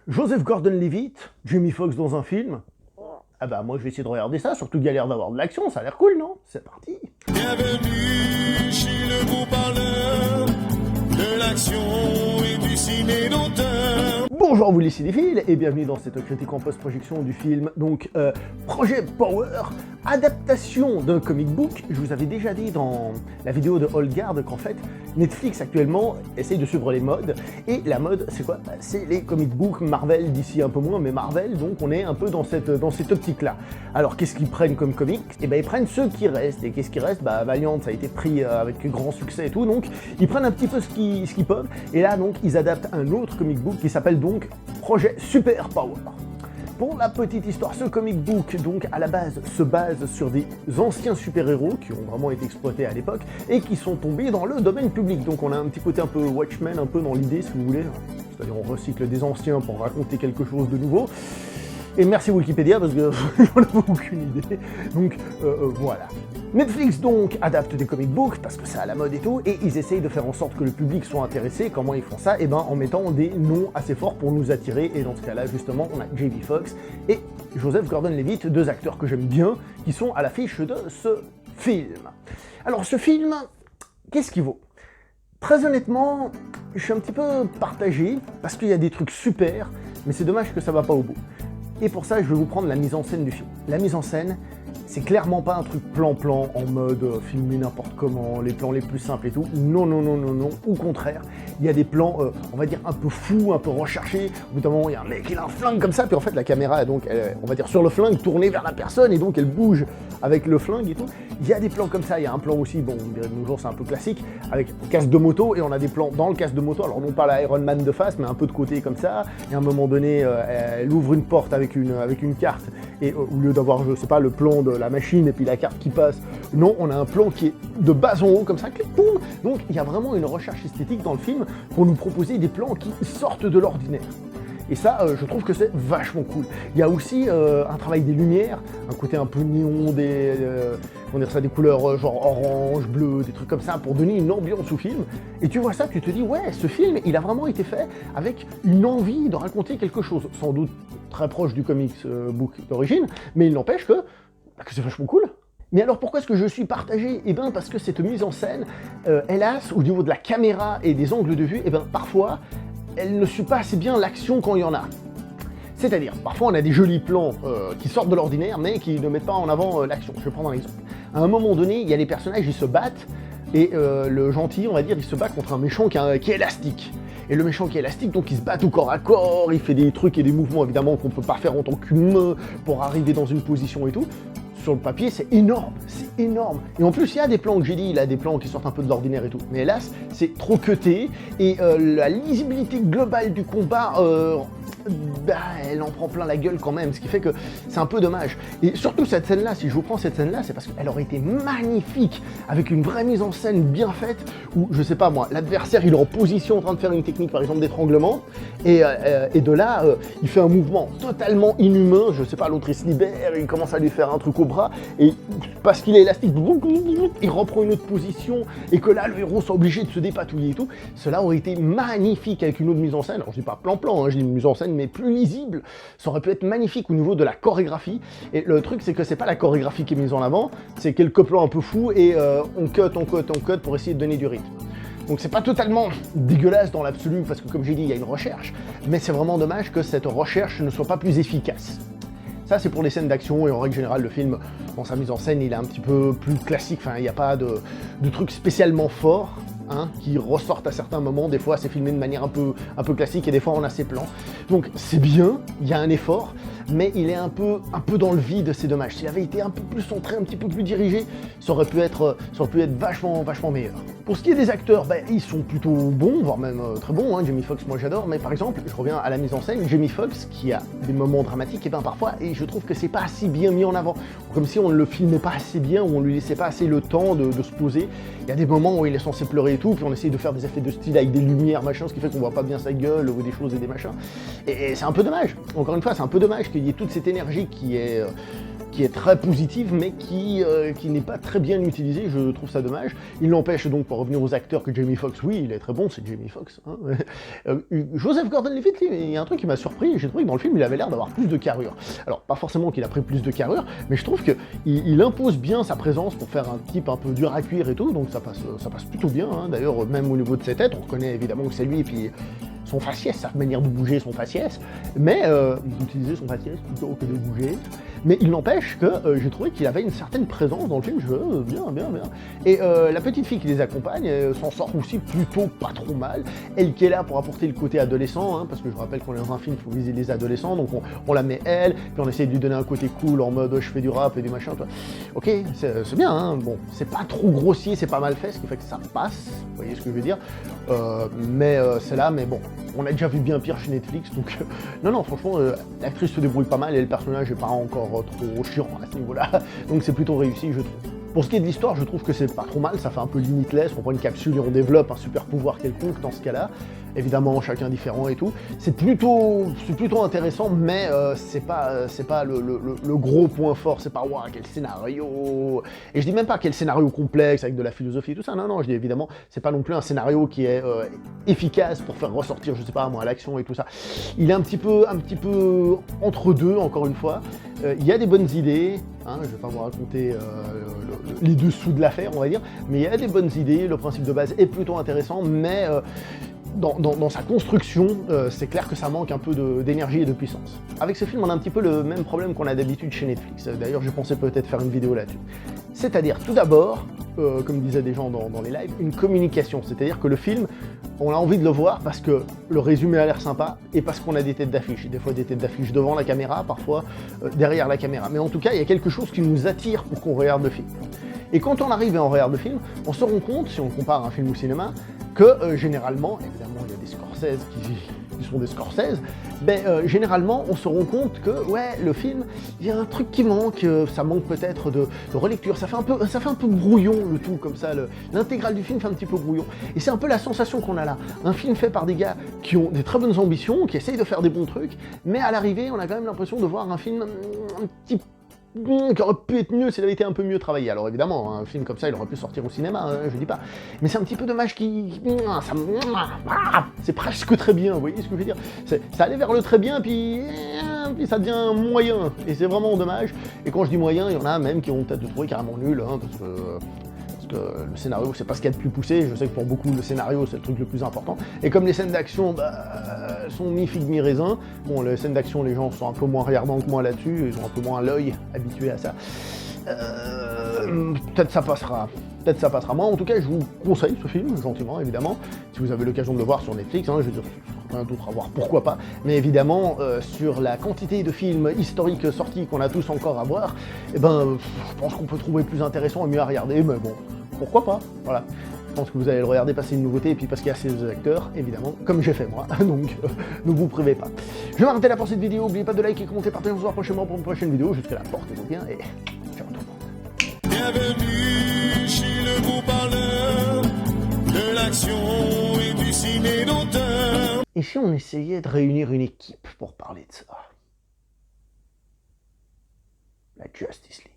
Joseph Gordon-Levitt, Jamie Foxx dans un film. Ah bah moi je vais essayer de regarder ça, surtout qu'il y a l'air d'avoir de l'action, ça a l'air cool, non? C'est parti. Bienvenue chez le beau parleur de l'action et du ciné d'auteur. Bonjour vous les cinéphiles et bienvenue dans cette critique en post-projection du film, donc Projet Power, adaptation d'un comic book. Je vous avais déjà dit dans la vidéo de Holgard qu'en fait Netflix actuellement essaye de suivre les modes, et la mode c'est quoi? C'est les comic books Marvel, d'ici un peu moins, mais Marvel, donc on est un peu dans cette optique là. Alors qu'est-ce qu'ils prennent comme comics? Et ben ils prennent ceux qui restent, et qu'est-ce qui reste? Bah Valiant, ça a été pris avec grand succès et tout, donc ils prennent un petit peu ce qu'ils peuvent, et là donc ils adaptent un autre comic book qui s'appelle donc Projet Super Power. Pour la petite histoire, ce comic book, donc à la base, se base sur des anciens super-héros qui ont vraiment été exploités à l'époque et qui sont tombés dans le domaine public. Donc on a un petit côté un peu Watchmen, un peu dans l'idée, si vous voulez. C'est-à-dire on recycle des anciens pour raconter quelque chose de nouveau. Et merci Wikipédia parce que j'en avais aucune idée. Donc voilà. Netflix donc adapte des comic books parce que c'est à la mode et tout, et ils essayent de faire en sorte que le public soit intéressé. Comment ils font ça? Et ben en mettant des noms assez forts pour nous attirer, et dans ce cas-là justement on a Jamie Foxx et Joseph Gordon-Levitt, deux acteurs que j'aime bien, qui sont à l'affiche de ce film. Alors ce film, qu'est-ce qu'il vaut? Très honnêtement, je suis un petit peu partagé, parce qu'il y a des trucs super, mais c'est dommage que ça va pas au bout. Et pour ça, je vais vous prendre la mise en scène du film. La mise en scène, c'est clairement pas un truc plan-plan en mode filmer n'importe comment, les plans les plus simples et tout. Non, non, non, non, non. Au contraire, il y a des plans, on va dire, un peu fous, un peu recherchés. Au bout d'un moment, il y a un mec qui a un flingue comme ça, puis en fait, la caméra est donc, on va dire, sur le flingue, tournée vers la personne, et donc elle bouge avec le flingue et tout. Il y a des plans comme ça. Il y a un plan aussi, bon, on dirait de nos jours, c'est un peu classique, avec un casque de moto, et on a des plans dans le casque de moto. Alors, non pas la Iron Man de face, mais un peu de côté comme ça. Et à un moment donné, elle ouvre une porte avec une carte, et au lieu d'avoir, je sais pas, le plan de la machine et puis la carte qui passe, non, on a un plan qui est de bas en haut comme ça, clic, boum. Donc il y a vraiment une recherche esthétique dans le film pour nous proposer des plans qui sortent de l'ordinaire. Et ça, je trouve que c'est vachement cool. Il y a aussi un travail des lumières, un côté un peu néon, on dirait ça, des couleurs genre orange, bleu, des trucs comme ça, pour donner une ambiance au film. Et tu vois ça, tu te dis, ouais, ce film, il a vraiment été fait avec une envie de raconter quelque chose, sans doute très proche du comics book d'origine, mais il n'empêche que c'est vachement cool. Mais alors pourquoi est-ce que je suis partagé? Eh bien parce que cette mise en scène, hélas, au niveau de la caméra et des angles de vue, eh bien parfois, elle ne suit pas assez bien l'action quand il y en a. C'est-à-dire, parfois on a des jolis plans qui sortent de l'ordinaire, mais qui ne mettent pas en avant l'action. Je vais prendre un exemple. À un moment donné, il y a les personnages, ils se battent, et le gentil, on va dire, il se bat contre un méchant qui est élastique. Et le méchant qui est élastique, donc il se bat au corps à corps, il fait des trucs et des mouvements évidemment qu'on peut pas faire en tant qu'humain pour arriver dans une position et tout. Sur le papier, c'est énorme, c'est énorme. Et en plus, il y a des plans que j'ai dit, il a des plans qui sortent un peu de l'ordinaire et tout. Mais hélas, c'est trop cuté, et la lisibilité globale du combat, elle en prend plein la gueule quand même, ce qui fait que c'est un peu dommage. Et surtout cette scène-là, si je vous prends cette scène-là, c'est parce qu'elle aurait été magnifique, avec une vraie mise en scène bien faite, où, je sais pas moi, l'adversaire, il est en position en train de faire une technique, par exemple d'étranglement, et de là, il fait un mouvement totalement inhumain, je sais pas, l'autre il se libère, il commence à lui faire un truc au bras, et parce qu'il est élastique, il reprend une autre position, et que là, le héros soit obligé de se dépatouiller et tout. Cela aurait été magnifique avec une autre mise en scène. Alors je dis pas plan-plan, hein, je dis une mise en scène mais plus lisible. Ça aurait pu être magnifique au niveau de la chorégraphie. Et le truc, c'est que c'est pas la chorégraphie qui est mise en avant, c'est quelques plans un peu fous, et on cut pour essayer de donner du rythme. Donc c'est pas totalement dégueulasse dans l'absolu, parce que comme j'ai dit, il y a une recherche, mais c'est vraiment dommage que cette recherche ne soit pas plus efficace. Ça, c'est pour les scènes d'action, et en règle générale, le film, dans sa mise en scène, il est un petit peu plus classique, enfin, il n'y a pas de trucs spécialement forts, hein, qui ressortent à certains moments. Des fois, c'est filmé de manière un peu classique, et des fois, on a ses plans. Donc, c'est bien, il y a un effort, mais il est un peu dans le vide, c'est dommage. S'il avait été un peu plus centré, un petit peu plus dirigé, ça aurait pu être vachement meilleur. Pour ce qui est des acteurs, ils sont plutôt bons, voire même très bons, hein. Jamie Foxx, moi j'adore, mais par exemple, je reviens à la mise en scène, Jamie Foxx, qui a des moments dramatiques, et parfois, et je trouve que c'est pas assez bien mis en avant, comme si on ne le filmait pas assez bien, ou on lui laissait pas assez le temps de se poser. Il y a des moments où il est censé pleurer et tout, puis on essaye de faire des effets de style avec des lumières, machin, ce qui fait qu'on voit pas bien sa gueule, ou des choses et des machins, et c'est un peu dommage. Encore une fois, c'est un peu dommage qu'il y ait toute cette énergie qui est qui est très positive, mais qui n'est pas très bien utilisée, je trouve ça dommage. Il n'empêche donc, pour revenir aux acteurs, que Jamie Foxx, oui, il est très bon, c'est Jamie Foxx. Hein. Joseph Gordon-Levitt, il y a un truc qui m'a surpris, j'ai trouvé que dans le film, il avait l'air d'avoir plus de carrure. Alors, pas forcément qu'il a pris plus de carrure, mais je trouve qu'il impose bien sa présence pour faire un type un peu dur à cuire et tout, donc ça passe plutôt bien. Hein. D'ailleurs, même au niveau de ses têtes, on reconnaît évidemment que c'est lui, et puis son faciès, sa manière de bouger son faciès, mais d'utiliser son faciès plutôt que de bouger. Mais il n'empêche que j'ai trouvé qu'il avait une certaine présence dans le film, bien. Et la petite fille qui les accompagne s'en sort aussi plutôt pas trop mal. Elle qui est là pour apporter le côté adolescent, hein, parce que je rappelle qu'on est dans un film, il faut viser les adolescents, donc on la met elle, puis on essaie de lui donner un côté cool en mode je fais du rap et du machin, toi. Ok, c'est bien, hein, bon, c'est pas trop grossier, c'est pas mal fait, ce qui fait que ça passe, vous voyez ce que je veux dire, mais c'est là, mais bon, on a déjà vu bien pire chez Netflix, donc non, franchement, l'actrice se débrouille pas mal et le personnage est pas encore trop chiant à ce niveau-là, donc c'est plutôt réussi, je trouve. Pour ce qui est de l'histoire, je trouve que c'est pas trop mal, ça fait un peu limitless, on prend une capsule et on développe un super pouvoir quelconque dans ce cas-là, évidemment chacun différent et tout, c'est plutôt intéressant, mais c'est pas le gros point fort, c'est pas waouh quel scénario, et je dis même pas quel scénario complexe avec de la philosophie et tout ça, non, je dis évidemment, c'est pas non plus un scénario qui est efficace pour faire ressortir, je sais pas moi, l'action et tout ça, il est un petit peu entre deux, encore une fois, il y a des bonnes idées, hein, je vais pas vous raconter les dessous de l'affaire, on va dire, mais il y a des bonnes idées, le principe de base est plutôt intéressant, mais dans sa construction, c'est clair que ça manque un peu d'énergie et de puissance. Avec ce film, on a un petit peu le même problème qu'on a d'habitude chez Netflix. D'ailleurs, j'ai pensé peut-être faire une vidéo là-dessus. C'est-à-dire, tout d'abord, comme disaient des gens dans les lives, une communication. C'est-à-dire que le film, on a envie de le voir parce que le résumé a l'air sympa et parce qu'on a des têtes d'affiche. Des fois des têtes d'affiche devant la caméra, parfois derrière la caméra. Mais en tout cas, il y a quelque chose qui nous attire pour qu'on regarde le film. Et quand on arrive et on regarde le film, on se rend compte, si on compare un film au cinéma, que généralement, évidemment il y a des Scorsese qui sont des Scorsese, généralement on se rend compte que ouais, le film, il y a un truc qui manque, ça manque peut-être de relecture, ça fait un peu brouillon le tout comme ça, l'intégrale du film fait un petit peu brouillon. Et c'est un peu la sensation qu'on a là, un film fait par des gars qui ont des très bonnes ambitions, qui essayent de faire des bons trucs, mais à l'arrivée on a quand même l'impression de voir un film un petit peu qui aurait pu être mieux s'il avait été un peu mieux travaillé. Alors évidemment, un film comme ça, il aurait pu sortir au cinéma, hein, je dis pas. Mais c'est un petit peu dommage c'est presque très bien, vous voyez ce que je veux dire? Ça allait vers le très bien, puis ça devient moyen. Et c'est vraiment dommage. Et quand je dis moyen, il y en a même qui ont peut-être trouvé carrément nul, hein, parce que le scénario, c'est pas ce qu'il y a de plus poussé. Je sais que pour beaucoup, le scénario, c'est le truc le plus important. Et comme les scènes d'action sont mi-figue, mi-raisin, bon, les scènes d'action, les gens sont un peu moins regardants que moi là-dessus, ils ont un peu moins l'œil habitué à ça. Peut-être ça passera. Moi, en tout cas, je vous conseille ce film, gentiment, évidemment, si vous avez l'occasion de le voir sur Netflix, hein, je veux dire, rien d'autre à voir, pourquoi pas, mais évidemment, sur la quantité de films historiques sortis qu'on a tous encore à voir, je pense qu'on peut trouver plus intéressant et mieux à regarder, mais bon, pourquoi pas, voilà. Je pense que vous allez le regarder passer une nouveauté, et puis parce qu'il y a ces acteurs, évidemment, comme j'ai fait moi, donc ne vous privez pas. Je vais m'arrêter là pour cette vidéo, n'oubliez pas de liker, commenter, partager, on se voit prochainement pour une prochaine vidéo, jusqu'à la portez-vous bien, et ciao tout le monde. Bienvenue chez le beau parleur de l'action et du ciné d'auteur. Et si on essayait de réunir une équipe pour parler de ça? La Justice League.